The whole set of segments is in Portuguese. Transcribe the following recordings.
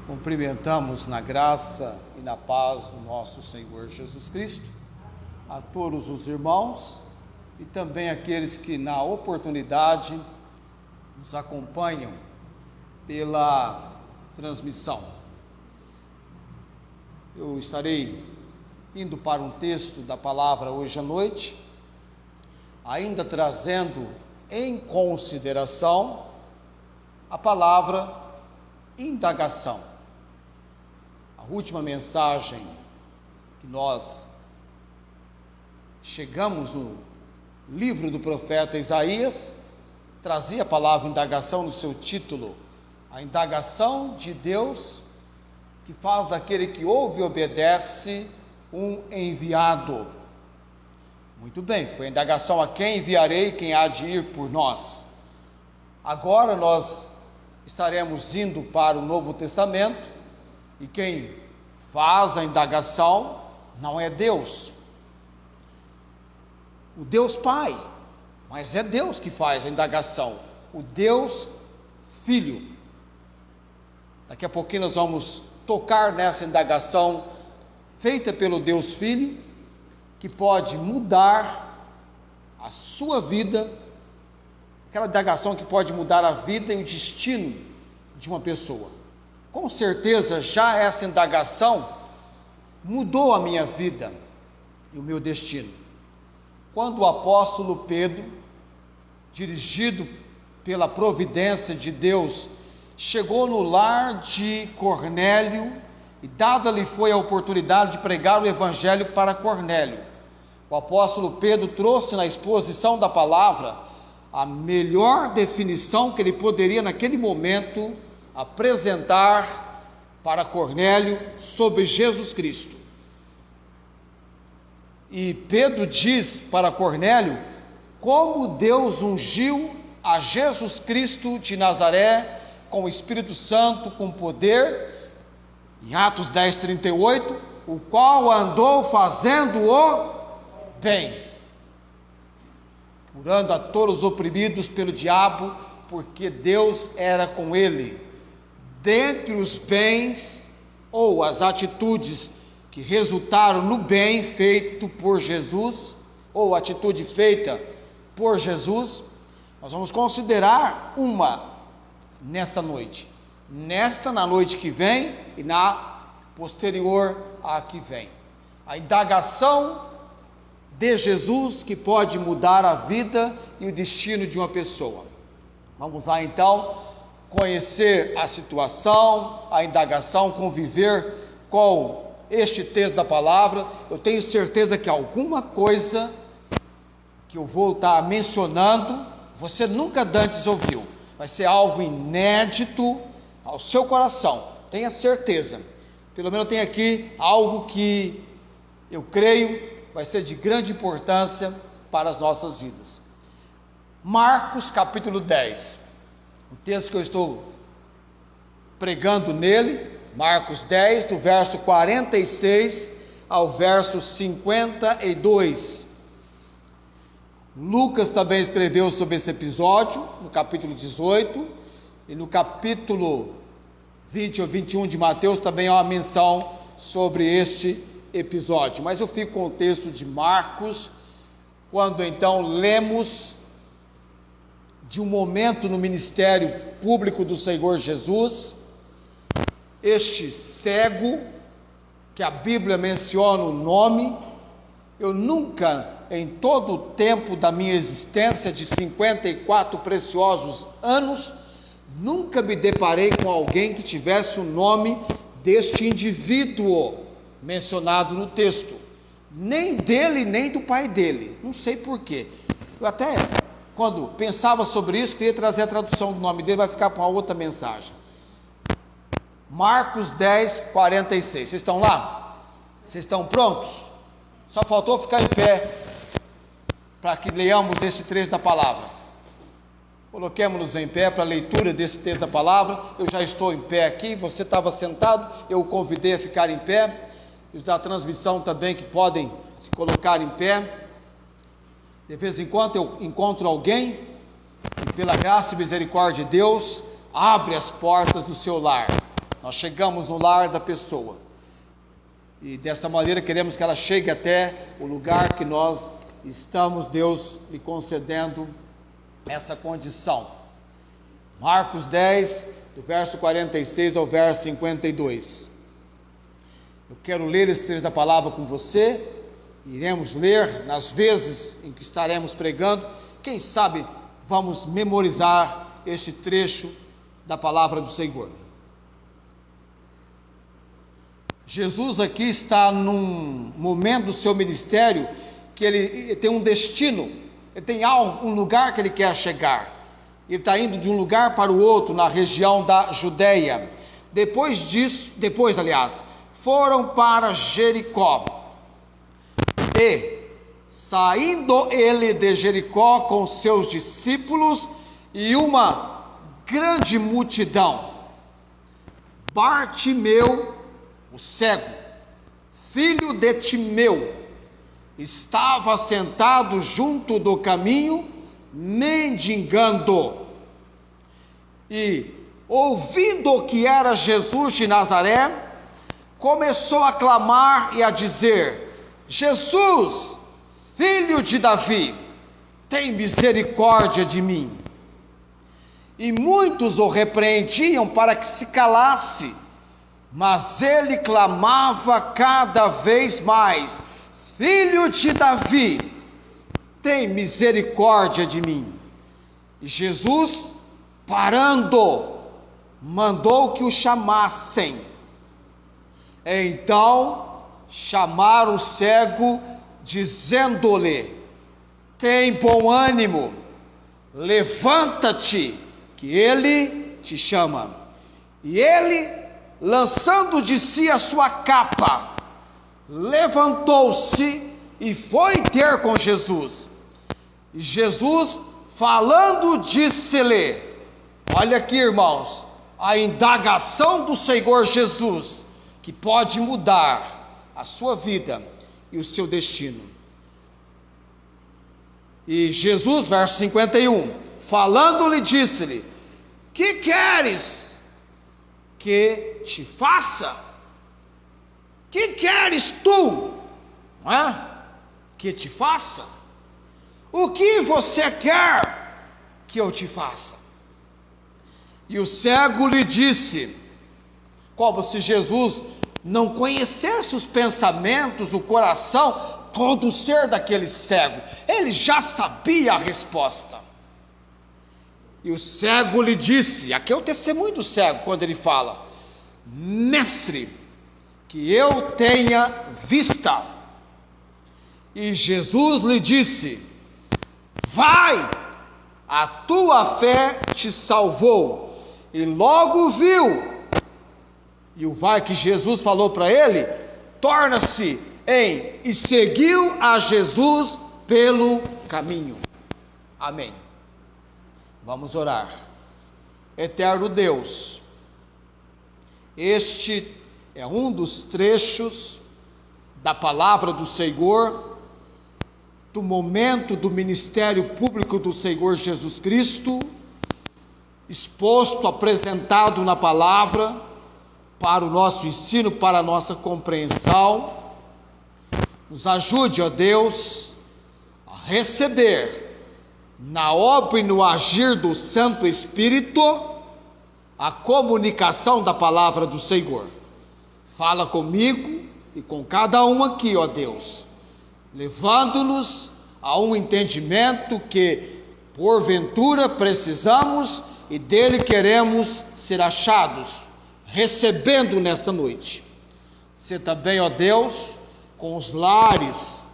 Cumprimentamos na graça e na paz do nosso Senhor Jesus Cristo a todos os irmãos e também aqueles que na oportunidade nos acompanham pela transmissão. Eu estarei indo para um texto da palavra hoje à noite, ainda trazendo em consideração a palavra indagação. A última mensagem que nós chegamos no livro do profeta Isaías trazia a palavra indagação no seu título, a indagação de Deus que faz daquele que ouve e obedece um enviado. Muito bem, foi a indagação: a quem enviarei, quem há de ir por nós? Agora nós estaremos indo para o Novo Testamento, e quem faz a indagação não é Deus, o Deus Pai, mas é Deus que faz a indagação, o Deus Filho. Daqui a pouquinho nós vamos tocar nessa indagação feita pelo Deus Filho, que pode mudar a sua vida, aquela indagação que pode mudar a vida e o destino de uma pessoa. Com certeza já essa indagação mudou a minha vida e o meu destino. Quando o apóstolo Pedro, dirigido pela providência de Deus, chegou no lar de Cornélio e dada-lhe foi a oportunidade de pregar o evangelho para Cornélio, o apóstolo Pedro trouxe na exposição da palavra a melhor definição que ele poderia naquele momento apresentar para Cornélio sobre Jesus Cristo. E Pedro diz para Cornélio como Deus ungiu a Jesus Cristo de Nazaré com o Espírito Santo, com poder, em Atos 10:38, o qual andou fazendo o bem, curando a todos os oprimidos pelo diabo, porque Deus era com ele. Dentre os bens ou as atitudes que resultaram no bem feito por Jesus, ou atitude feita por Jesus, nós vamos considerar uma nesta noite, na noite que vem e na posterior à que vem. A indagação de Jesus que pode mudar a vida e o destino de uma pessoa. Vamos lá então conhecer a situação, a indagação, conviver com este texto da palavra. Eu tenho certeza que alguma coisa que eu vou estar mencionando, você nunca antes ouviu. Vai ser algo inédito ao seu coração, tenha certeza. Pelo menos tem aqui algo que eu creio vai ser de grande importância para as nossas vidas. Marcos capítulo 10. O texto que eu estou pregando nele, Marcos 10, do verso 46 ao verso 52. Lucas também escreveu sobre esse episódio, no capítulo 18, e no capítulo 20 ou 21 de Mateus também há uma menção sobre este episódio. Mas eu fico com o texto de Marcos, quando então lemos de um momento no ministério público do Senhor Jesus, este cego, que a Bíblia menciona o nome. Eu nunca, em todo o tempo da minha existência de 54 preciosos anos, nunca me deparei com alguém que tivesse o nome deste indivíduo mencionado no texto, nem dele, nem do pai dele, não sei porquê. Eu até, quando pensava sobre isso, queria trazer a tradução do nome dele, vai ficar para uma outra mensagem. Marcos 10, 46, vocês estão lá? Vocês estão prontos? Só faltou ficar em pé, para que leiamos esse trecho da palavra. Coloquemos-nos em pé para a leitura desse texto da palavra. Eu já estou em pé aqui, você estava sentado, eu o convidei a ficar em pé, e os da transmissão também que podem se colocar em pé. De vez em quando eu encontro alguém, e pela graça e misericórdia de Deus, abre as portas do seu lar. nós chegamos no lar da pessoa. E dessa maneira queremos que ela chegue até o lugar que nós estamos, Deus lhe concedendo essa condição. Marcos 10, do verso 46 ao verso 52. Eu quero ler esse trecho da palavra com você. Iremos ler nas vezes em que estaremos pregando. Quem sabe vamos memorizar este trecho da palavra do Senhor. Jesus aqui está num momento do seu ministério que ele tem um destino, ele tem um lugar que ele quer chegar. Ele está indo de um lugar para o outro na região da Judeia. Depois, foram para Jericó. E, saindo ele de Jericó com seus discípulos e uma grande multidão, Bartimeu, o cego, filho de Timeu, estava sentado junto do caminho, mendigando. E, ouvindo que era Jesus de Nazaré, começou a clamar e a dizer: Jesus, filho de Davi, tem misericórdia de mim. E muitos o repreendiam para que se calasse, mas ele clamava cada vez mais: Filho de Davi, tem misericórdia de mim. E Jesus, parando, mandou que o chamassem. Então chamaram o cego, dizendo-lhe: tem bom ânimo, levanta-te, que ele te chama. E ele, lançando de si a sua capa, levantou-se e foi ter com Jesus. E Jesus, falando, disse-lhe: olha aqui, irmãos, a indagação do Senhor Jesus, que pode mudar a sua vida e o seu destino. E Jesus, verso 51, falando-lhe, disse-lhe: que queres que te faça? Que queres tu, não é? Que te faça? O que você quer que eu te faça? E o cego lhe disse, como se Jesus não conhecesse os pensamentos, o coração, todo o ser daquele cego. Ele já sabia a resposta. E o cego lhe disse, aqui é o testemunho do cego, quando ele fala: mestre, que eu tenha vista. E Jesus lhe disse: vai, a tua fé te salvou. E logo viu. E o vai que Jesus falou para ele, torna-se em, e seguiu a Jesus pelo caminho. Amém. Vamos orar. Eterno Deus, este é um dos trechos da palavra do Senhor, do momento do ministério público do Senhor Jesus Cristo, exposto, apresentado na palavra, para o nosso ensino, para a nossa compreensão. Nos ajude, ó Deus, a receber, na obra e no agir do Santo Espírito, a comunicação da palavra do Senhor. Fala comigo e com cada um aqui, ó Deus, levando-nos a um entendimento que, porventura, precisamos e dele queremos ser achados, recebendo nesta noite. Você também, ó Deus, com os lares,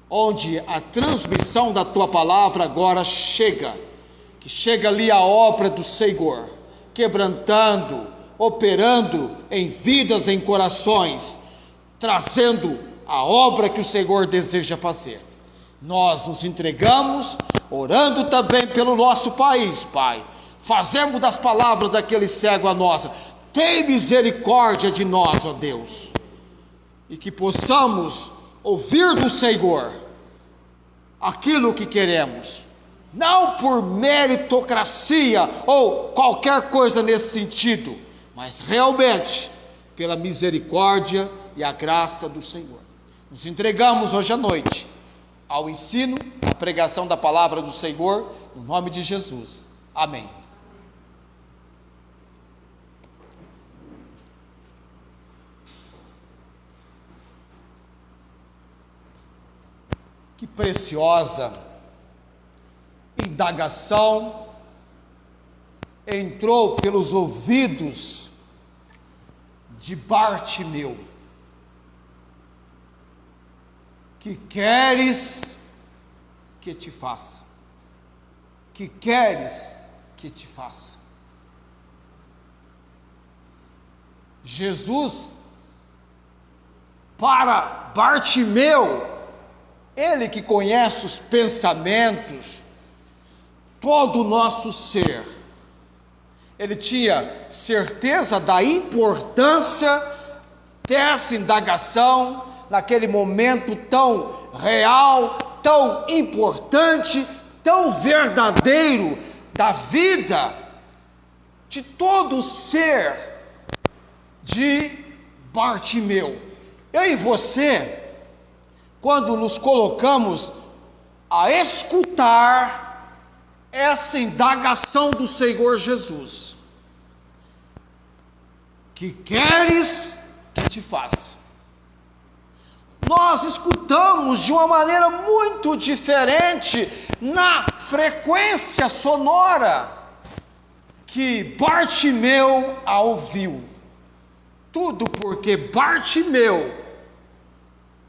onde a transmissão da tua palavra agora chega, que chega ali a obra do Senhor, quebrantando, operando em vidas, em corações, trazendo a obra que o Senhor deseja fazer. Nós nos entregamos, orando também pelo nosso país, Pai. Fazemos das palavras daquele cego a nossa. Tem misericórdia de nós, ó Deus, e que possamos ouvir do Senhor aquilo que queremos, não por meritocracia ou qualquer coisa nesse sentido, mas realmente pela misericórdia e a graça do Senhor. Nos entregamos hoje à noite ao ensino, à pregação da palavra do Senhor, no nome de Jesus. Amém. Que preciosa indagação entrou pelos ouvidos de Bartimeu. Que queres que te faça? Que queres que te faça? Jesus, para Bartimeu, ele que conhece os pensamentos, todo o nosso ser, ele tinha certeza da importância dessa indagação, naquele momento tão real, tão importante, tão verdadeiro da vida de todo o ser de Bartimeu. Eu e você, quando nos colocamos a escutar essa indagação do Senhor Jesus, que queres que te faça? Nós escutamos de uma maneira muito diferente na frequência sonora que Bartimeu a ouviu. Tudo porque Bartimeu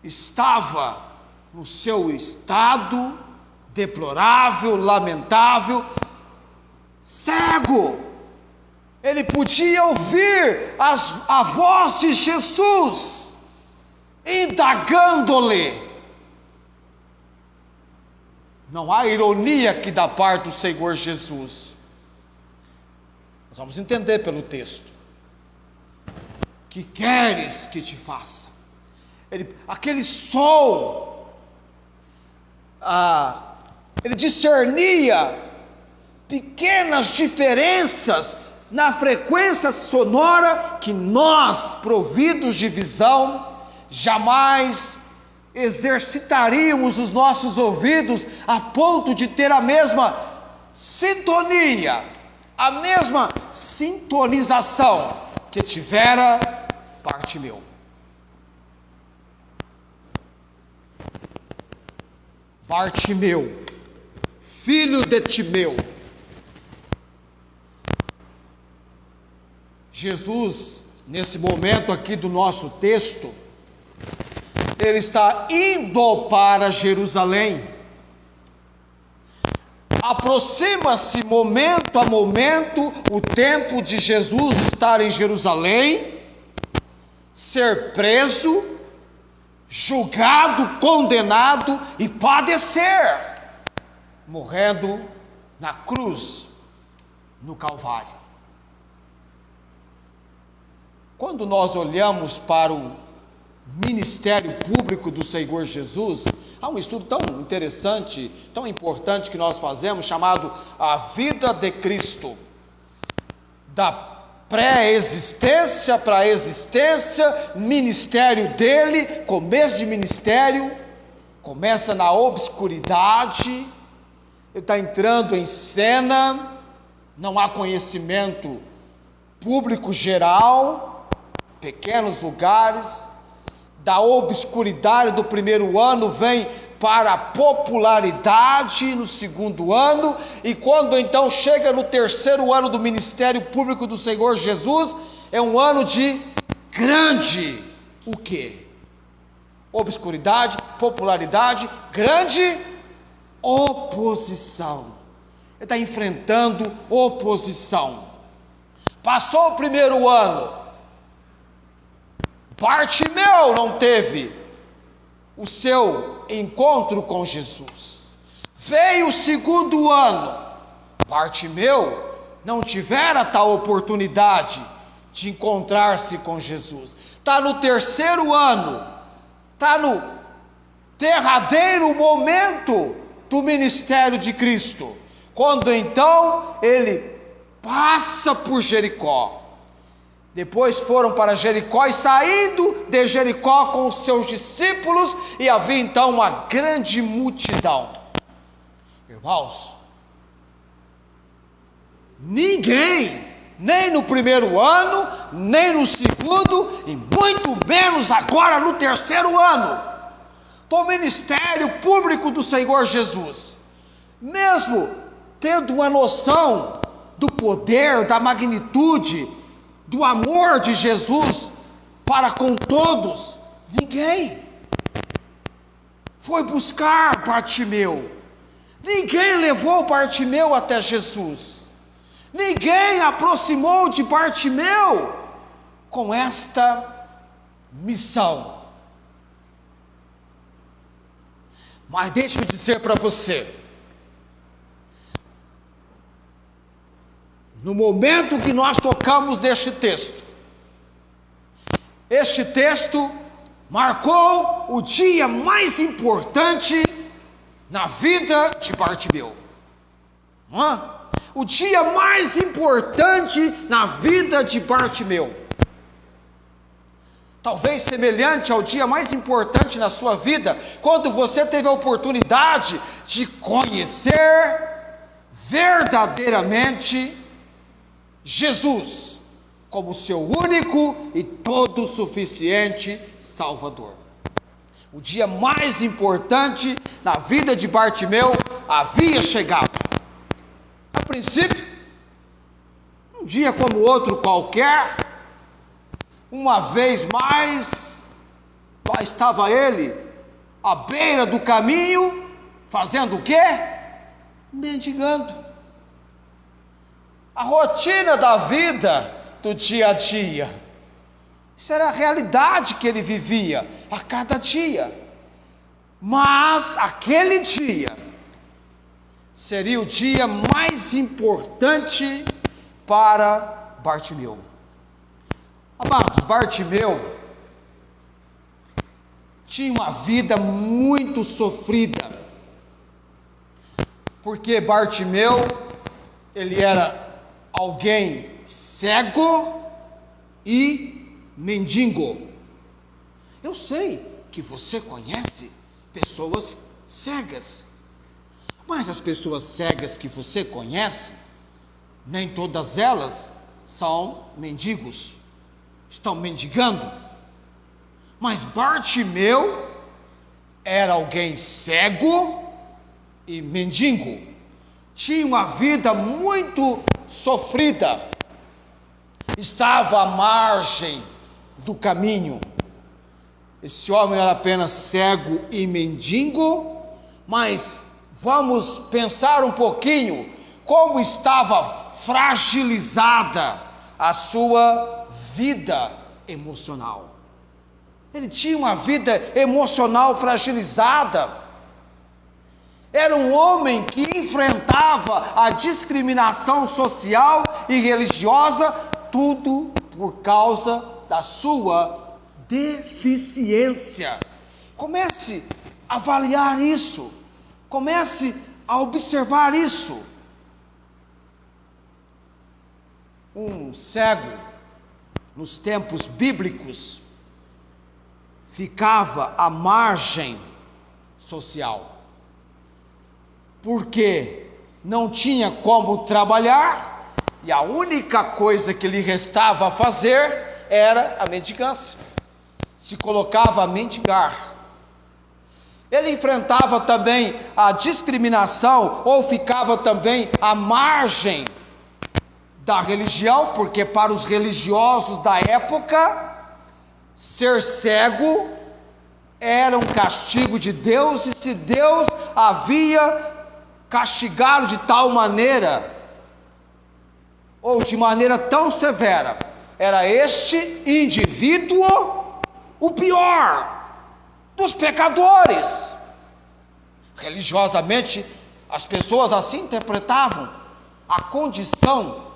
estava no seu estado deplorável, lamentável, cego. Ele podia ouvir a voz de Jesus indagando-lhe. Não há ironia aqui da parte do Senhor Jesus. Nós vamos entender pelo texto. Que queres que te faça? Aquele som, ele discernia pequenas diferenças na frequência sonora que nós, providos de visão, jamais exercitaríamos os nossos ouvidos a ponto de ter a mesma sintonia, a mesma sintonização que tivera Bartimeu. Bartimeu, filho de Timeu. Jesus, nesse momento aqui do nosso texto, ele está indo para Jerusalém. Aproxima-se momento a momento o tempo de Jesus estar em Jerusalém, ser preso, julgado, condenado e padecer, morrendo na cruz, no Calvário. Quando nós olhamos para o ministério público do Senhor Jesus, há um estudo tão interessante, tão importante que nós fazemos, chamado A Vida de Cristo, da pré-existência para a existência, ministério dele, começo de ministério, começa na obscuridade, ele está entrando em cena, não há conhecimento público geral, pequenos lugares. Da obscuridade do primeiro ano vem para a popularidade no segundo ano, e quando então chega no terceiro ano do ministério público do Senhor Jesus, é um ano de grande, o quê? Obscuridade, popularidade, grande oposição. Ele está enfrentando oposição. Passou o primeiro ano, Bartimeu não teve o seu encontro com Jesus. Veio o segundo ano, Bartimeu não tivera tal oportunidade de encontrar-se com Jesus. Está no terceiro ano, está no derradeiro momento do ministério de Cristo, quando então ele passa por Jericó. Depois foram para Jericó, e saindo de Jericó com os seus discípulos, e havia então uma grande multidão. Irmãos, ninguém, nem no primeiro ano, nem no segundo, e muito menos agora no terceiro ano, do ministério público do Senhor Jesus, mesmo tendo uma noção do poder, da magnitude, do amor de Jesus para com todos, ninguém foi buscar Bartimeu, ninguém levou Bartimeu até Jesus, ninguém aproximou de Bartimeu com esta missão. Mas deixe-me dizer para você, no momento que nós tocamos neste texto, este texto marcou o dia mais importante na vida de Bartimeu. O dia mais importante na vida de Bartimeu. Talvez semelhante ao dia mais importante na sua vida, quando você teve a oportunidade de conhecer verdadeiramente Jesus como seu único e todo suficiente Salvador. O dia mais importante na vida de Bartimeu havia chegado. A princípio, um dia como outro qualquer, uma vez mais, lá estava ele, à beira do caminho, fazendo o quê? Mendigando. A rotina da vida, do dia a dia, isso era a realidade que ele vivia a cada dia. Mas aquele dia seria o dia mais importante para Bartimeu. Amados, Bartimeu tinha uma vida muito sofrida, porque Bartimeu, ele era alguém cego e mendigo. Eu sei que você conhece pessoas cegas, mas as pessoas cegas que você conhece, nem todas elas são mendigos, estão mendigando. Mas Bartimeu era alguém cego e mendigo, tinha uma vida muito sofrida, estava à margem do caminho. Esse homem era apenas cego e mendigo, mas vamos pensar um pouquinho como estava fragilizada a sua vida emocional. Ele tinha uma vida emocional fragilizada. Era um homem que enfrentava a discriminação social e religiosa, tudo por causa da sua deficiência. Comece a avaliar isso, comece a observar isso. Um cego, nos tempos bíblicos, ficava à margem social, porque não tinha como trabalhar, e a única coisa que lhe restava a fazer era a mendigância. Se colocava a mendigar. Ele enfrentava também a discriminação, ou ficava também à margem da religião, porque para os religiosos da época, ser cego era um castigo de Deus, e se Deus havia castigado de tal maneira, ou de maneira tão severa, era este indivíduo o pior dos pecadores. Religiosamente, as pessoas assim interpretavam a condição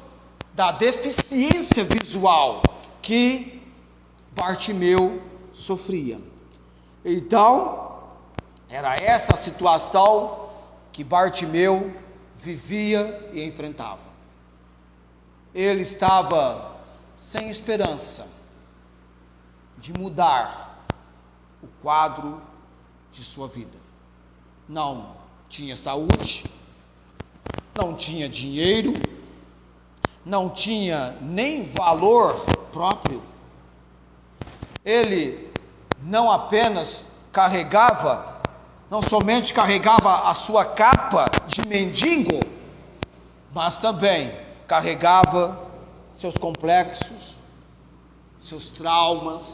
da deficiência visual que Bartimeu sofria. Então, era essa a situação que Bartimeu vivia e enfrentava. Ele estava sem esperança de mudar o quadro de sua vida. Não tinha saúde, não tinha dinheiro, não tinha nem valor próprio. Ele não apenas carregava, não somente carregava a sua capa de mendigo, mas também carregava seus complexos, seus traumas,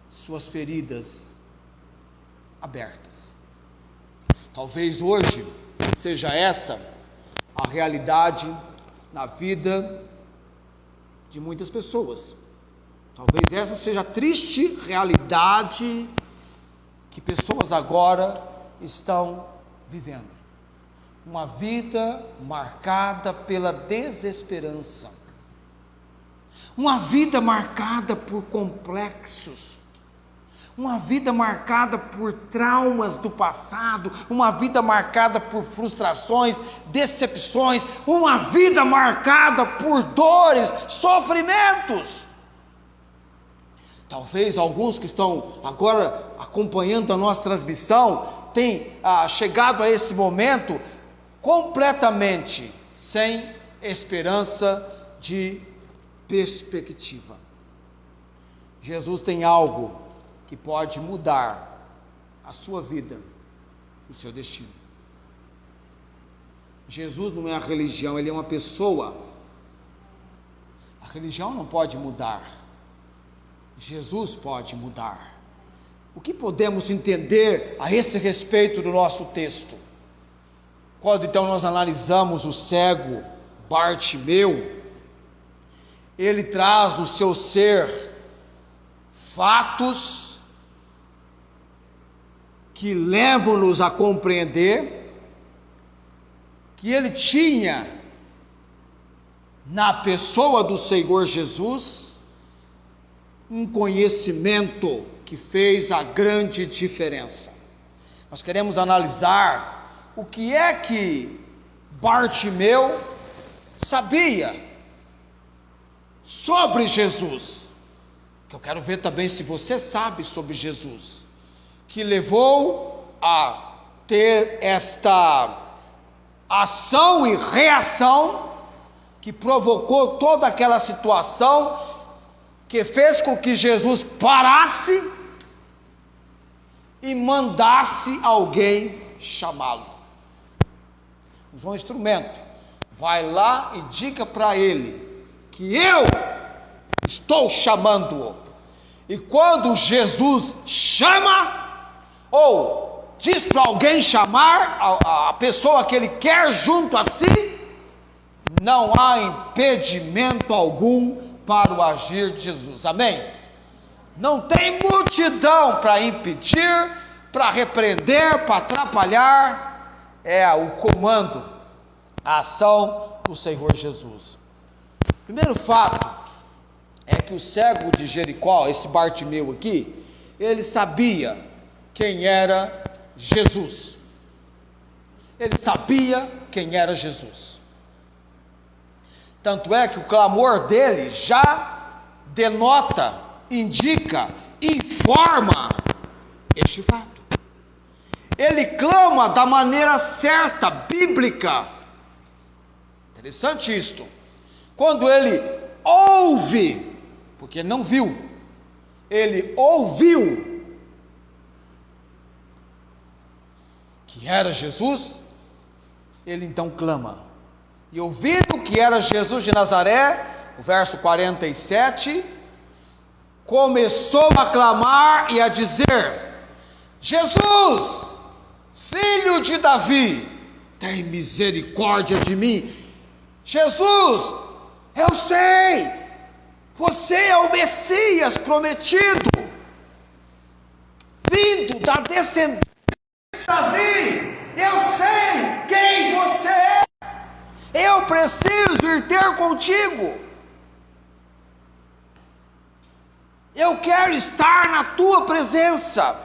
suas feridas abertas. Talvez hoje seja essa a realidade na vida de muitas pessoas. Talvez essa seja a triste realidade que pessoas agora estão vivendo. Uma vida marcada pela desesperança. Uma vida marcada por complexos. Uma vida marcada por traumas do passado, uma vida marcada por frustrações, decepções, uma vida marcada por dores, sofrimentos. Talvez alguns que estão agora acompanhando a nossa transmissão tenham chegado a esse momento completamente sem esperança de perspectiva. Jesus tem algo que pode mudar a sua vida, o seu destino. Jesus não é a religião, ele é uma pessoa. A religião não pode mudar, Jesus pode mudar. O que podemos entender a esse respeito do nosso texto? Quando então nós analisamos o cego Bartimeu, ele traz no seu ser fatos que levam-nos a compreender que ele tinha na pessoa do Senhor Jesus um conhecimento que fez a grande diferença. Nós queremos analisar o que é que Bartimeu sabia sobre Jesus, que eu quero ver também se você sabe sobre Jesus, que levou a ter esta ação e reação, que provocou toda aquela situação, que fez com que Jesus parasse e mandasse alguém chamá-lo. Usou um instrumento, vai lá e diga para ele, que eu estou chamando-o. E quando Jesus chama, ou diz para alguém chamar a pessoa que ele quer junto a si, não há impedimento algum para o agir de Jesus, amém? Não tem multidão para impedir, para repreender, para atrapalhar, é o comando, a ação do Senhor Jesus. Primeiro fato é que o cego de Jericó, esse Bartimeu aqui, ele sabia quem era Jesus. Ele sabia quem era Jesus. Tanto é que o clamor dele já denota, indica, informa este fato. Ele clama da maneira certa, bíblica. Interessante isto. Quando ele ouve, porque não viu, ele ouviu que era Jesus, ele então clama. E ouvindo que era Jesus de Nazaré, o verso 47, começou a clamar e a dizer: Jesus, filho de Davi, tem misericórdia de mim. Jesus, eu sei, você é o Messias prometido, vindo da descendência de Davi. Eu sei quem você é. Eu preciso ir ter contigo. Eu quero estar na tua presença.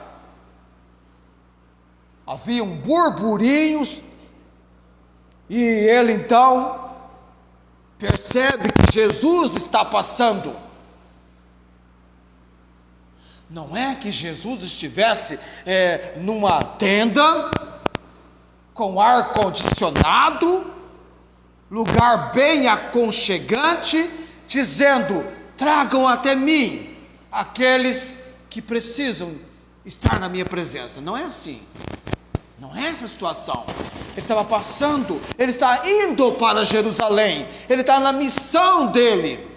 Havia burburinhos, e ele então percebe que Jesus está passando. Não é que Jesus estivesse numa tenda, com ar condicionado, lugar bem aconchegante, dizendo: tragam até mim aqueles que precisam estar na minha presença. Não é assim. Não é essa a situação. Ele estava passando, ele está indo para Jerusalém, ele está na missão dele.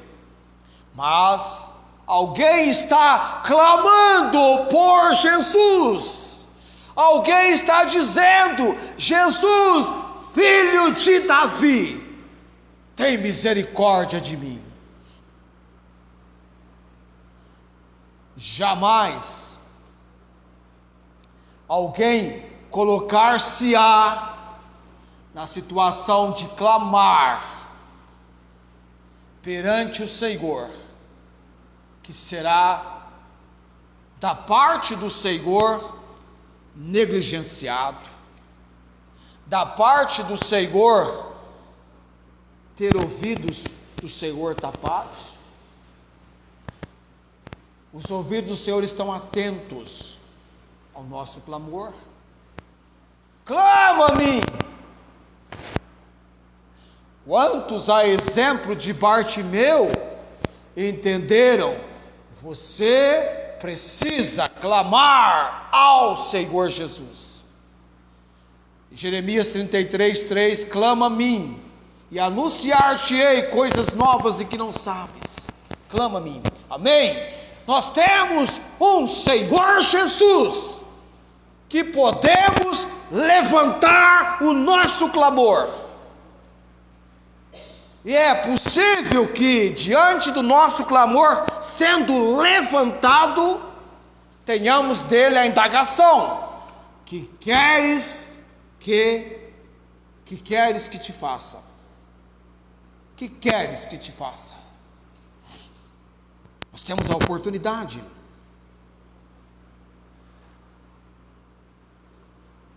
Mas alguém está clamando por Jesus. Alguém está dizendo: Jesus, filho de Davi, tem misericórdia de mim. Jamais alguém colocar-se-á na situação de clamar perante o Senhor, que será da parte do Senhor negligenciado, da parte do Senhor ter ouvidos do Senhor tapados. Os ouvidos do Senhor estão atentos ao nosso clamor. Clama-me! Quantos, a exemplo de Bartimeu, entenderam? Você precisa clamar ao Senhor Jesus. Jeremias 33:3: clama a mim, e anunciar-te-ei coisas novas e que não sabes. Clama a mim. Amém? Nós temos um Senhor Jesus, que podemos levantar o nosso clamor. E é possível que, diante do nosso clamor sendo levantado, tenhamos dele a indagação: que queres que te faça? Que queres que te faça? Nós temos a oportunidade.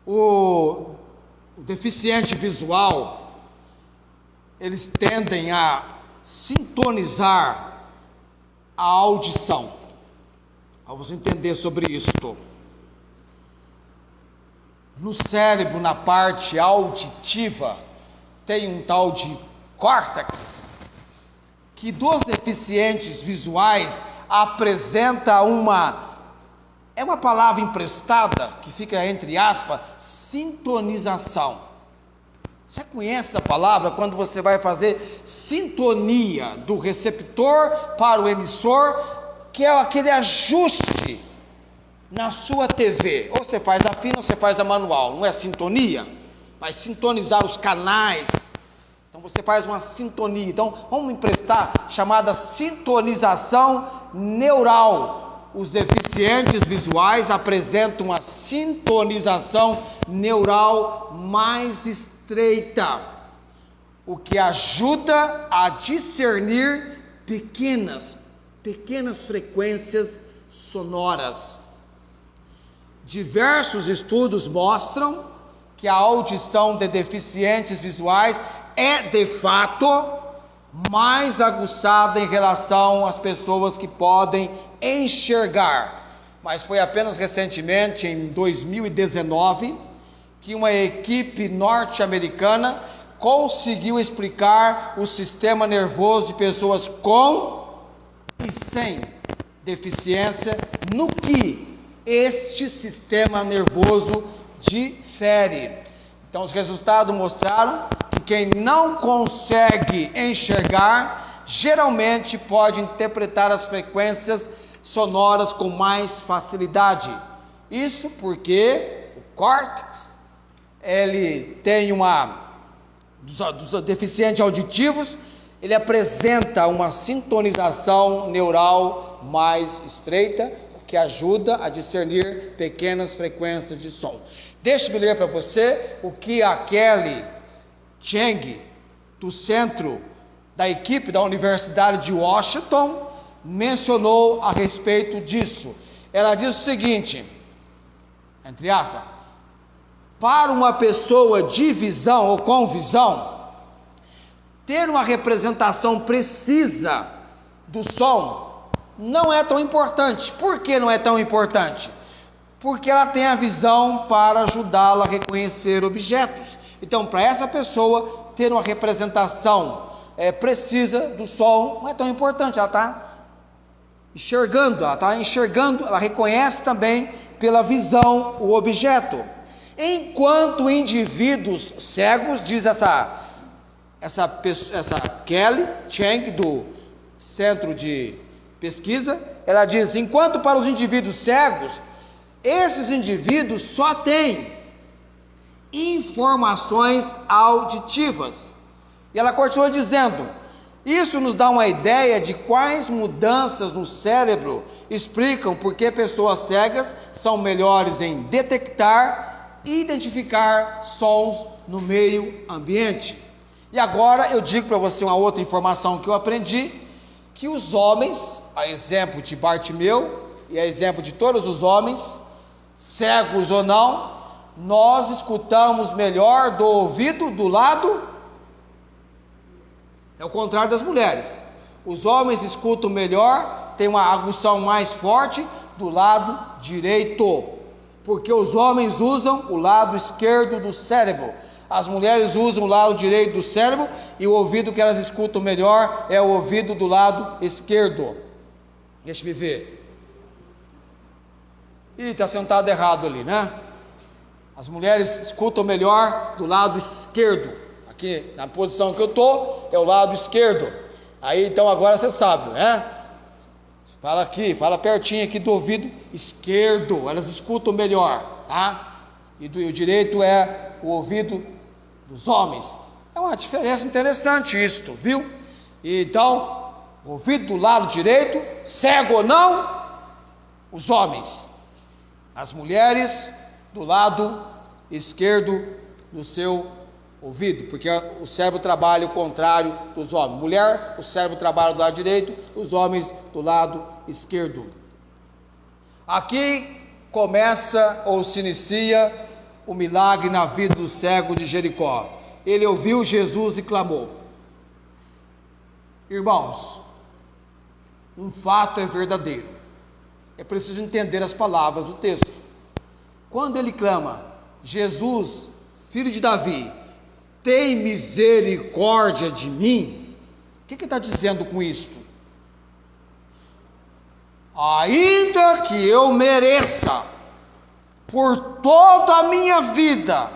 O deficiente visual, eles tendem a sintonizar a audição. Vamos entender sobre isto. No cérebro, na parte auditiva, tem um tal de córtex, que dos deficientes visuais apresenta é uma palavra emprestada, que fica entre aspas, sintonização. Você conhece essa palavra quando você vai fazer sintonia do receptor para o emissor, que é aquele ajuste na sua TV. Ou você faz a fina ou você faz a manual, não é sintonia? Vai sintonizar os canais. Então você faz uma sintonia. Então vamos emprestar, chamada sintonização neural. Os deficientes visuais apresentam uma sintonização neural mais estreita, o que ajuda a discernir pequenas frequências sonoras. Diversos estudos mostram que a audição de deficientes visuais é de fato mais aguçada em relação às pessoas que podem enxergar. Mas foi apenas recentemente, em 2019, que uma equipe norte-americana conseguiu explicar o sistema nervoso de pessoas com e sem deficiência, no que este sistema nervoso difere. Então os resultados mostraram que quem não consegue enxergar geralmente pode interpretar as frequências sonoras com mais facilidade. Isso porque o córtex, ele tem dos deficientes auditivos, ele apresenta uma sintonização neural mais estreita, o que ajuda a discernir pequenas frequências de som. Deixe-me ler para você o que a Kelly Cheng, do centro da equipe da Universidade de Washington, mencionou a respeito disso. Ela diz o seguinte, entre aspas: para uma pessoa de visão ou com visão, ter uma representação precisa do som não é tão importante. Por que não é tão importante? Porque ela tem a visão para ajudá-la a reconhecer objetos. Então, para essa pessoa, ter uma representação precisa do som não é tão importante. Ela está enxergando, ela reconhece também pela visão o objeto. Enquanto indivíduos cegos, diz essa Kelly Cheng, do Centro de Pesquisa, ela diz: enquanto para os indivíduos cegos, esses indivíduos só têm informações auditivas. E ela continua dizendo: isso nos dá uma ideia de quais mudanças no cérebro explicam por que pessoas cegas são melhores em detectar e identificar sons no meio ambiente. E agora eu digo para você uma outra informação que eu aprendi, que os homens, a exemplo de Bartimeu e a exemplo de todos os homens, cegos ou não, nós escutamos melhor do ouvido do lado, é o contrário das mulheres. Os homens escutam melhor, tem uma agução mais forte do lado direito, porque os homens usam o lado esquerdo do cérebro, as mulheres usam o lado direito do cérebro, e o ouvido que elas escutam melhor é o ouvido do lado esquerdo. Deixa me ver. Ih, está sentado errado ali, né? As mulheres escutam melhor do lado esquerdo. Aqui na posição que eu estou é o lado esquerdo. Aí então agora você sabe, né? Fala aqui, fala pertinho aqui do ouvido esquerdo, elas escutam melhor, tá? E o direito é o ouvido dos homens. É uma diferença interessante isto, viu? Então, o ouvido do lado direito, cego ou não, os homens. As mulheres do lado esquerdo do seu ouvido, porque o cérebro trabalha o contrário dos homens. Mulher, o cérebro trabalha do lado direito, os homens do lado esquerdo. Aqui começa ou se inicia o milagre na vida do cego de Jericó. Ele ouviu Jesus e clamou. Irmãos, um fato é verdadeiro. É preciso entender as palavras do texto. Quando ele clama: Jesus, filho de Davi, tem misericórdia de mim, o que ele está dizendo com isto? Ainda que eu mereça, por toda a minha vida,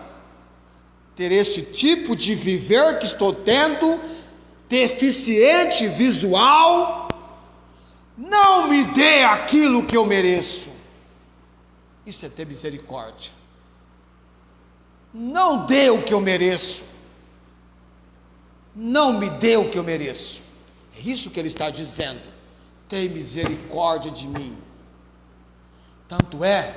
ter este tipo de viver que estou tendo, deficiente visual, não me dê aquilo que eu mereço. Isso é ter misericórdia. Não dê o que eu mereço. Não me dê o que eu mereço. É isso que ele está dizendo. Tem misericórdia de mim. Tanto é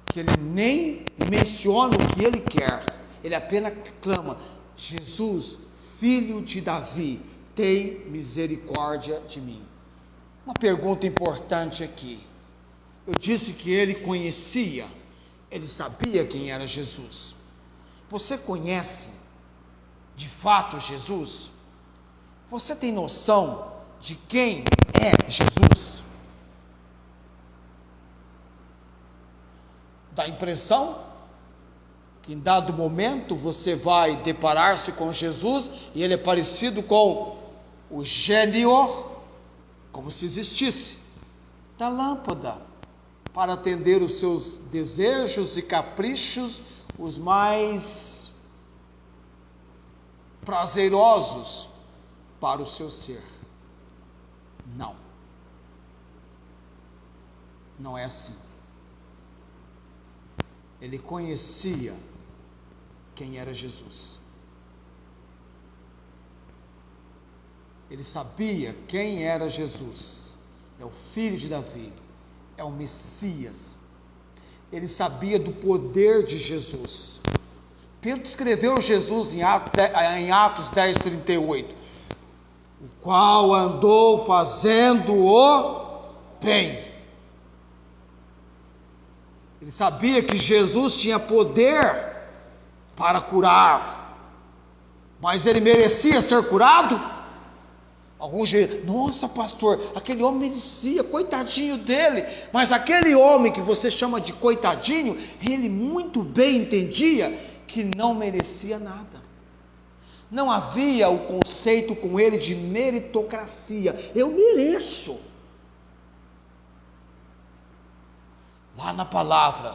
que ele nem menciona o que ele quer. Ele apenas clama: Jesus, filho de Davi, tem misericórdia de mim. Uma pergunta importante aqui. Eu disse que ele conhecia, ele sabia quem era Jesus. Você conhece de fato Jesus? Você tem noção de quem é Jesus? Dá a impressão que em dado momento você vai deparar-se com Jesus e ele é parecido com o gênio, como se existisse, da lâmpada, para atender os seus desejos e caprichos, os mais prazerosos para o seu ser. Não. Não é assim. Ele conhecia quem era Jesus. Ele sabia quem era Jesus. É o filho de Davi. É o Messias. Ele sabia do poder de Jesus. Pedro descreveu Jesus em Atos 10:38, o qual andou fazendo o bem. Ele sabia que Jesus tinha poder para curar. mas ele merecia ser curado? Alguns dizem: nossa pastor, aquele homem merecia, coitadinho dele. Mas aquele homem que você chama de coitadinho, ele muito bem entendia que não merecia nada. Não havia o conceito com ele de meritocracia. Eu mereço. Lá na palavra,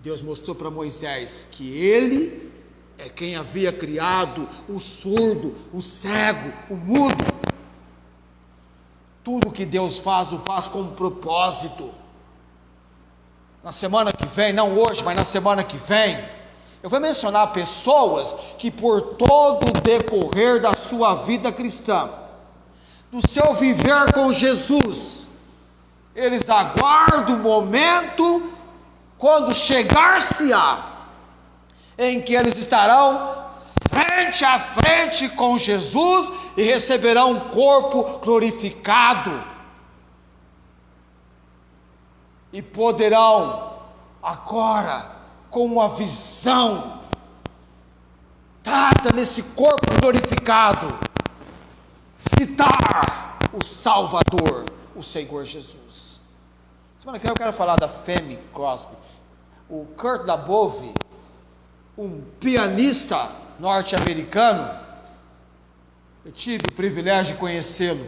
Deus mostrou para Moisés que ele é quem havia criado o surdo, o cego, o mudo. Tudo que Deus faz, o faz com um propósito. Na semana que vem, não hoje, mas na semana que vem, eu vou mencionar pessoas que por todo o decorrer da sua vida cristã, do seu viver com Jesus, eles aguardam o momento, quando chegar-se-á, em que eles estarão frente a frente com Jesus e receberão um corpo glorificado, e poderão agora, com uma visão dada nesse corpo glorificado, fitar o Salvador, o Senhor Jesus. Semana que vem eu quero falar da Fanny Crosby. O Kurt Labove, um pianista norte-americano, eu tive o privilégio de conhecê-lo.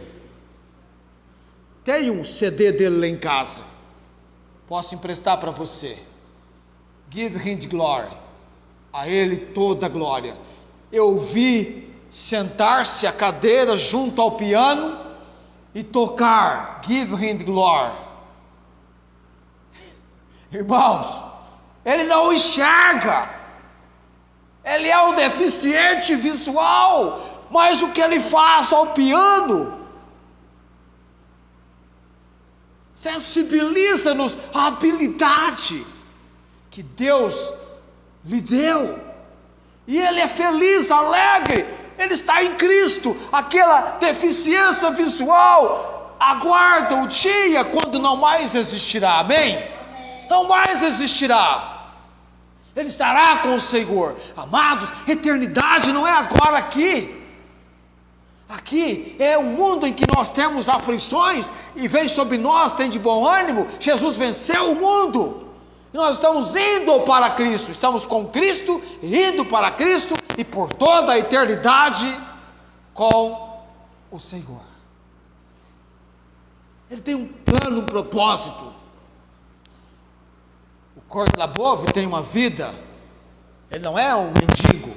Tem um CD dele lá em casa, posso emprestar para você. Give him the glory, a ele toda a glória. Eu vi sentar-se à cadeira junto ao piano e tocar Give him the glory. Irmãos, ele não enxerga, ele é um deficiente visual, mas o que ele faz ao piano sensibiliza-nos a habilidade que Deus lhe deu, e ele é feliz, alegre, ele está em Cristo. Aquela deficiência visual aguarda o dia quando não mais existirá, amém? Não mais existirá, ele estará com o Senhor. Amados, eternidade não é agora aqui. Aqui é um mundo em que nós temos aflições, e vem sobre nós, tem de bom ânimo. Jesus venceu o mundo, e nós estamos indo para Cristo, estamos com Cristo, indo para Cristo, e por toda a eternidade com o Senhor. Ele tem um plano, um propósito. O Kurt Labove tem uma vida, ele não é um mendigo,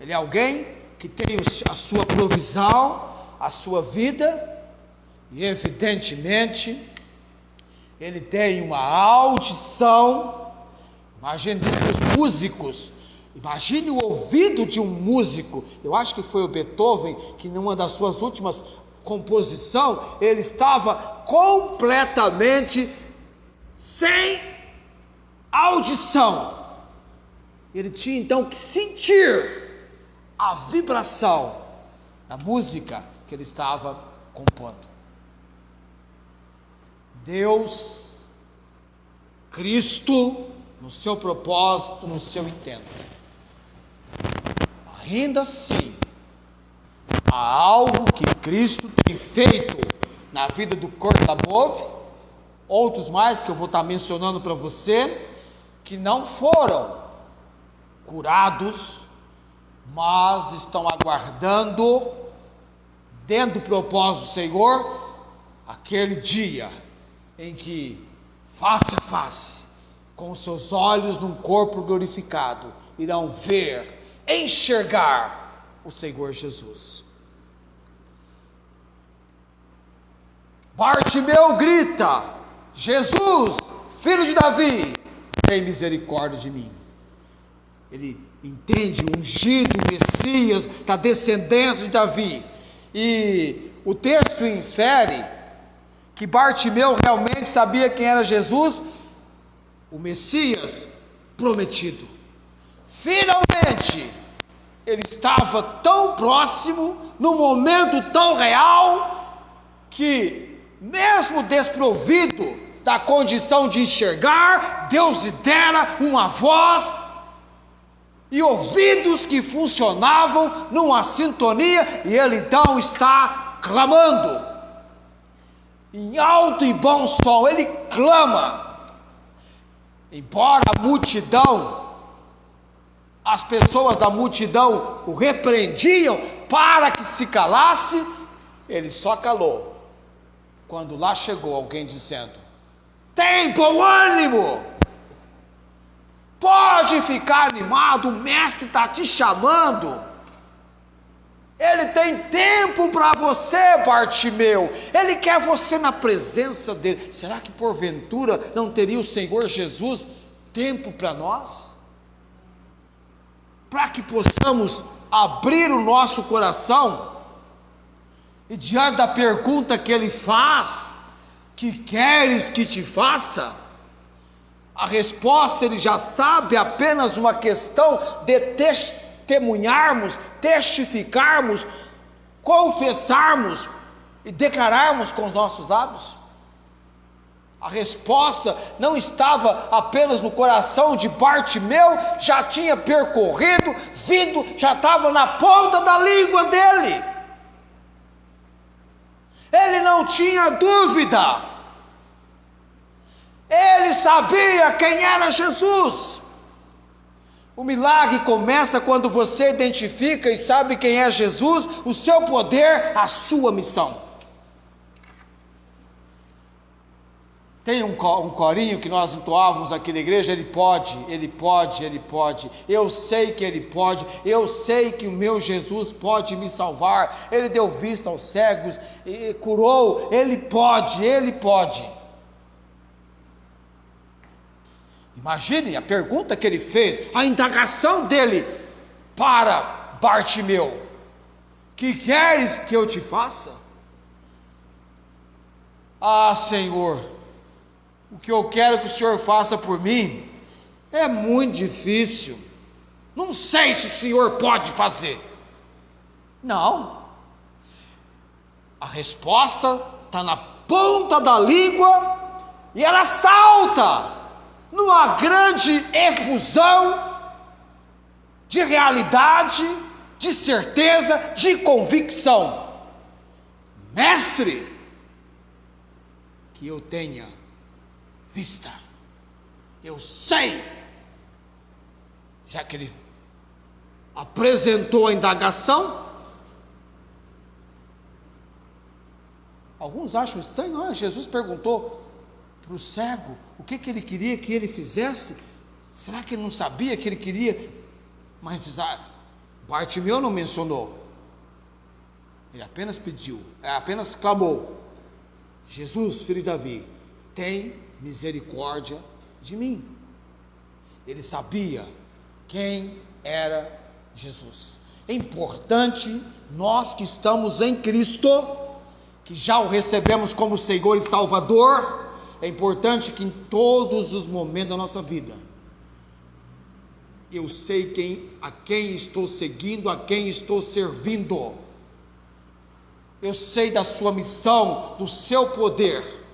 ele é alguém que tem a sua provisão, a sua vida, e evidentemente ele tem uma audição. Imagine os músicos, imagine o ouvido de um músico. Eu acho que foi o Beethoven que, numa das suas últimas composições, ele estava completamente sem audição. Ele tinha então que sentir a vibração da música que ele estava compondo. Deus, Cristo, no seu propósito, no seu intento. Ainda assim, há algo que Cristo tem feito na vida do Kurt Labove, outros mais que eu vou estar mencionando para você, que não foram curados, mas estão aguardando, dentro do propósito do Senhor, aquele dia em que, face a face, com seus olhos num corpo glorificado, irão ver, enxergar o Senhor Jesus. Bartimeu grita: Jesus, filho de Davi, tem misericórdia de mim. Ele entende o ungido Messias da descendência de Davi, e o texto infere que Bartimeu realmente sabia quem era Jesus, o Messias prometido. Finalmente, ele estava tão próximo, num momento tão real, que mesmo desprovido da condição de enxergar, Deus lhe dera uma voz e ouvidos que funcionavam numa sintonia, e ele então está clamando, em alto e bom som, ele clama, embora a multidão, as pessoas da multidão o repreendiam para que se calasse, ele só calou, quando lá chegou alguém dizendo: tem bom ânimo, pode ficar animado, o mestre está te chamando, ele tem tempo para você, Bartimeu, ele quer você na presença dele. Será que porventura não teria o Senhor Jesus tempo para nós? Para que possamos abrir o nosso coração, e diante da pergunta que ele faz: que queres que te faça? A resposta ele já sabe, é apenas uma questão de testemunharmos, testificarmos, confessarmos e declararmos com os nossos lábios. A resposta não estava apenas no coração de Bartimeu, já tinha percorrido, vindo, já estava na ponta da língua dele. Ele não tinha dúvida, ele sabia quem era Jesus. O milagre começa quando você identifica e sabe quem é Jesus, o seu poder, a sua missão. Tem um corinho que nós entoávamos aqui na igreja: ele pode, ele pode, ele pode, eu sei que ele pode, eu sei que o meu Jesus pode me salvar, ele deu vista aos cegos, e curou, ele pode, ele pode. Imagine a pergunta que ele fez, a indagação dele para Bartimeu: que queres que eu te faça? Ah, Senhor, o que eu quero que o Senhor faça por mim é muito difícil, não sei se o Senhor pode fazer. Não, a resposta está na ponta da língua, e ela salta numa grande efusão de realidade, de certeza, de convicção: mestre, que eu tenha vista, eu sei. Já que ele apresentou a indagação, alguns acham estranho: Jesus perguntou para o cego o que ele queria que ele fizesse. Será que ele não sabia que ele queria? Mas Bartimeu não mencionou, ele apenas pediu, apenas clamou: Jesus, filho de Davi, tem misericórdia de mim. Ele sabia quem era Jesus. É importante, nós que estamos em Cristo, que já o recebemos como Senhor e Salvador, é importante que em todos os momentos da nossa vida, eu sei a quem estou seguindo, a quem estou servindo, eu sei da sua missão, do seu poder.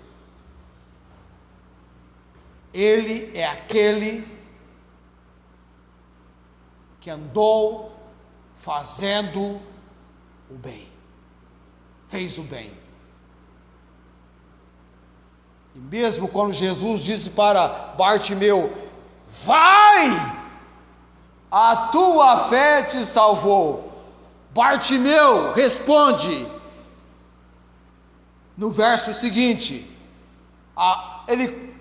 Ele é aquele que andou fazendo o bem, fez o bem. E mesmo quando Jesus disse para Bartimeu: vai, a tua fé te salvou, Bartimeu responde no verso seguinte, ele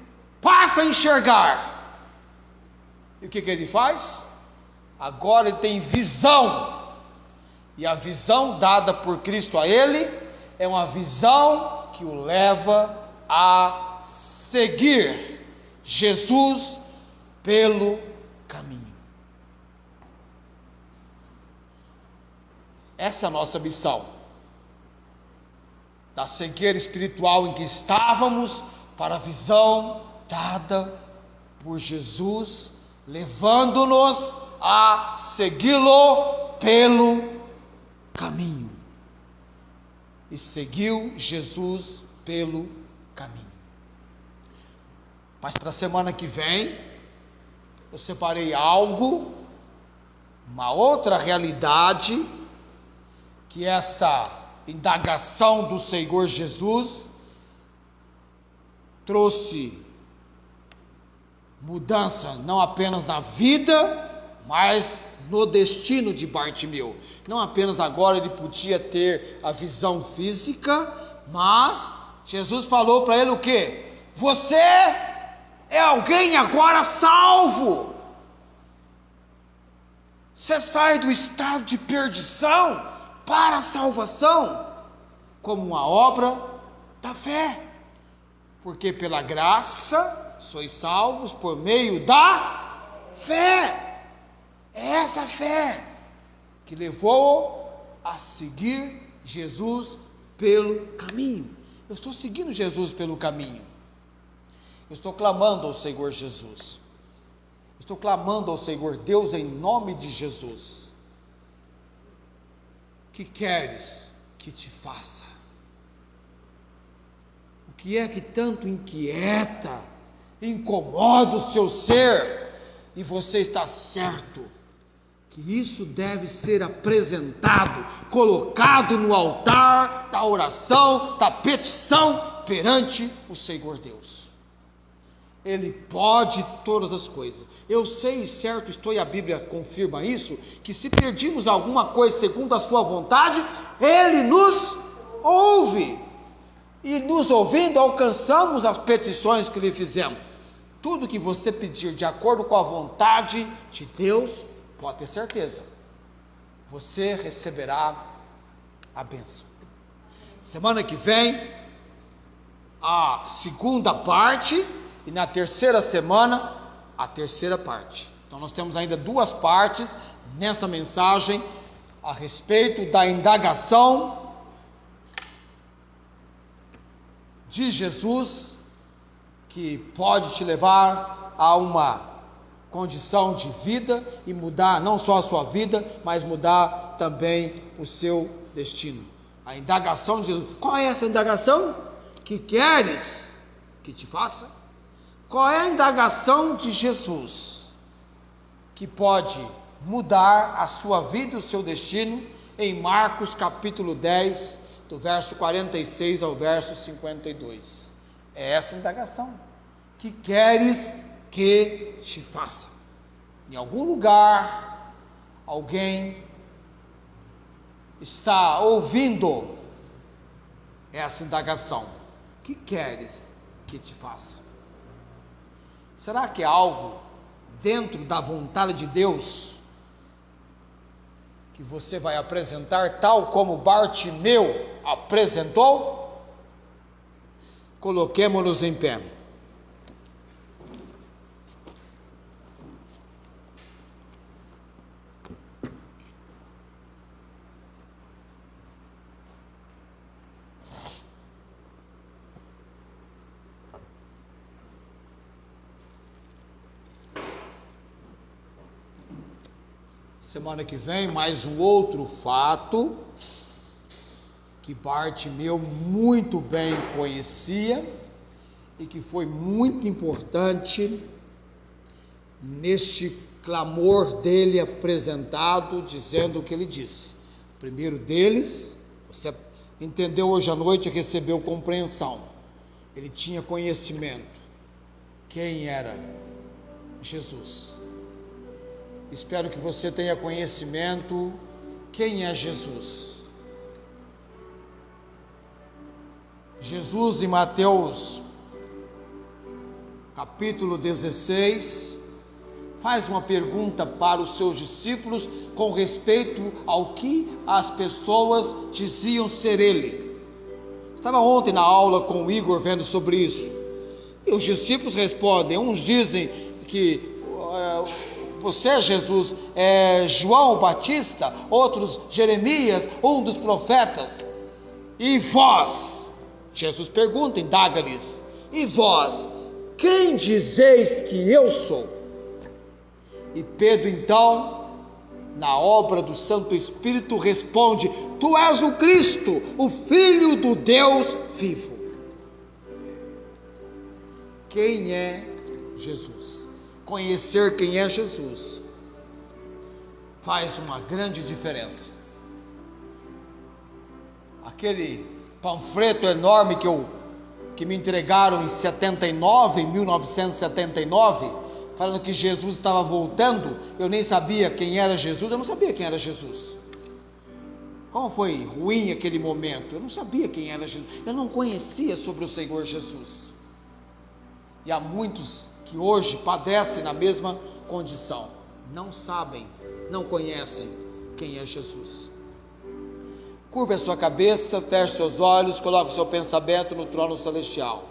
passa a enxergar, e o que ele faz? Agora ele tem visão, e a visão dada por Cristo a ele, é uma visão que o leva a seguir Jesus pelo caminho. Essa é a nossa missão, da cegueira espiritual em que estávamos, para a visão dada por Jesus, levando-nos a segui-lo pelo caminho. E seguiu Jesus pelo caminho. Mas para a semana que vem, eu separei algo Uma outra realidade que esta indagação do Senhor Jesus trouxe mudança não apenas na vida, mas no destino de Bartimeu. Não apenas agora ele podia ter a visão física, mas Jesus falou para ele o quê? Você é alguém agora salvo. Você sai do estado de perdição para a salvação, como uma obra da fé. Porque pela graça sois salvos por meio da fé. É essa fé que levou a seguir Jesus pelo caminho. Eu estou seguindo Jesus pelo caminho. Eu estou clamando ao Senhor Jesus. Estou clamando ao Senhor Deus em nome de Jesus. Que queres que te faça? O que é que tanto inquieta, incomoda o seu ser? E você está certo que isso deve ser apresentado, colocado no altar da oração, da petição perante o Senhor Deus. Ele pode todas as coisas. Eu sei, certo estou, e a Bíblia confirma isso, que se pedimos alguma coisa segundo a sua vontade, Ele nos ouve. E nos ouvindo, alcançamos as petições que lhe fizemos. Tudo que você pedir de acordo com a vontade de Deus, pode ter certeza, você receberá a bênção. Semana que vem, a segunda parte, e na terceira semana, a terceira parte. Então nós temos ainda duas partes nessa mensagem a respeito da indagação de Jesus, que pode te levar a uma condição de vida e mudar não só a sua vida, mas mudar também o seu destino. A indagação de Jesus. Qual é essa indagação? Que queres que te faça? Qual é a indagação de Jesus que pode mudar a sua vida e o seu destino? Em Marcos capítulo 10, do verso 46 ao verso 52. É essa indagação. Que queres que te faça? Em algum lugar, alguém está ouvindo essa indagação. Que queres que te faça? Será que é algo dentro da vontade de Deus que você vai apresentar, tal como Bartimeu apresentou? Coloquemo-nos em pé. Semana que vem, mais um outro fato que Bartimeu muito bem conhecia e que foi muito importante neste clamor dele apresentado, dizendo o que ele disse. O primeiro deles, você entendeu hoje à noite, recebeu compreensão. Ele tinha conhecimento. Quem era Jesus? Espero que você tenha conhecimento. Quem é Jesus? Jesus, em Mateus capítulo 16, faz uma pergunta para os seus discípulos com respeito ao que as pessoas diziam ser ele. Estava ontem na aula com o Igor vendo sobre isso, e os discípulos respondem. Uns dizem que você, Jesus, é João Batista, outros Jeremias, um dos profetas. E vós? Jesus pergunta, indaga-lhes: e vós, quem dizeis que eu sou? E Pedro então, na obra do Santo Espírito, responde: tu és o Cristo, o Filho do Deus vivo. Quem é Jesus? Conhecer quem é Jesus faz uma grande diferença. Aquele panfleto enorme que me entregaram em 1979, falando que Jesus estava voltando, eu nem sabia quem era Jesus, eu não sabia quem era Jesus. Como foi ruim aquele momento, eu não sabia quem era Jesus, eu não conhecia sobre o Senhor Jesus. E há muitos que hoje padecem na mesma condição, não sabem, não conhecem quem é Jesus. Curva a sua cabeça, feche seus olhos, coloque o seu pensamento no trono celestial.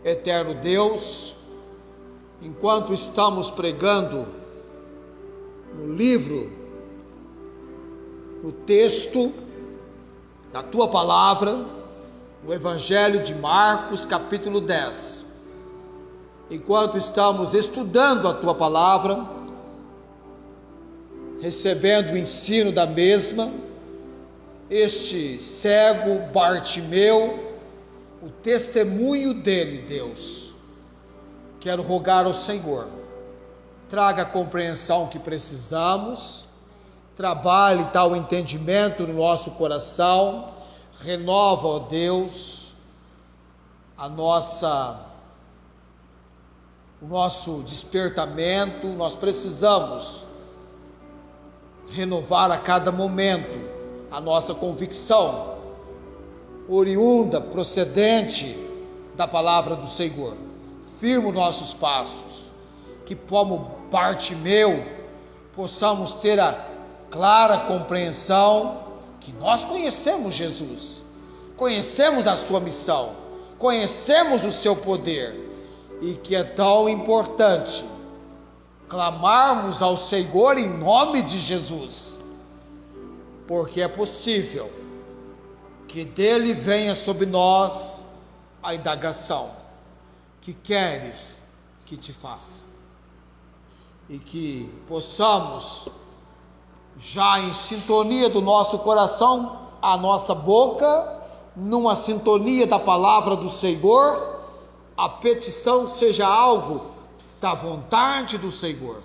Eterno Deus, enquanto estamos pregando no livro, no texto da Tua Palavra, no Evangelho de Marcos, capítulo 10, enquanto estamos estudando a Tua Palavra, recebendo o ensino da mesma, este cego Bartimeu, o testemunho dele, Deus, quero rogar ao Senhor, traga a compreensão que precisamos, trabalhe tal entendimento no nosso coração, renova, ó Deus, o nosso despertamento. Nós precisamos renovar a cada momento a nossa convicção, oriunda, procedente da palavra do Senhor. Firma os nossos passos, que como Bartimeu possamos ter a clara compreensão que nós conhecemos Jesus, conhecemos a sua missão, conhecemos o seu poder, e que é tão importante clamarmos ao Senhor em nome de Jesus, porque é possível que dele venha sobre nós a indagação: que queres que te faça? E que possamos, já em sintonia do nosso coração, a nossa boca, numa sintonia da palavra do Senhor, a petição seja algo da vontade do Senhor,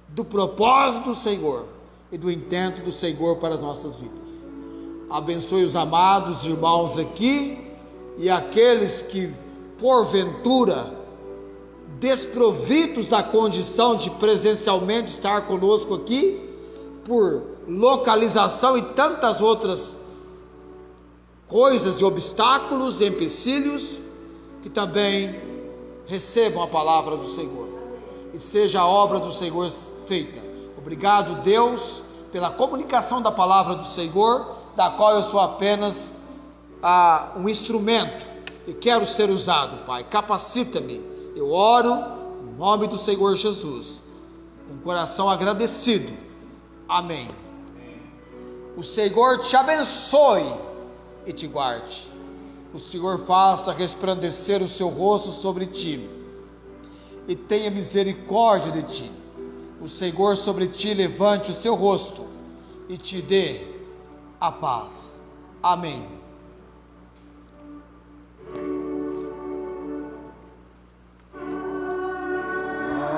do propósito do Senhor e do intento do Senhor para as nossas vidas. Abençoe os amados irmãos aqui e aqueles que porventura, desprovidos da condição de presencialmente estar conosco aqui, por localização e tantas outras coisas e obstáculos e empecilhos, que também recebam a palavra do Senhor e seja a obra do Senhor feita. Obrigado, Deus, pela comunicação da palavra do Senhor, da qual eu sou apenas um instrumento e quero ser usado. Pai, capacita-me. Eu oro em nome do Senhor Jesus, com o coração agradecido. Amém. O Senhor te abençoe e te guarde. O Senhor faça resplandecer o seu rosto sobre ti e tenha misericórdia de ti. O Senhor sobre ti levante o seu rosto e te dê a paz. Amém.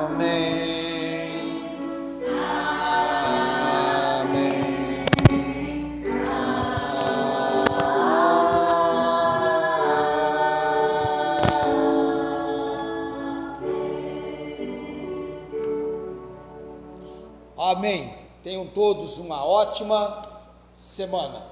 Amém. Amém. Tenham todos uma ótima semana.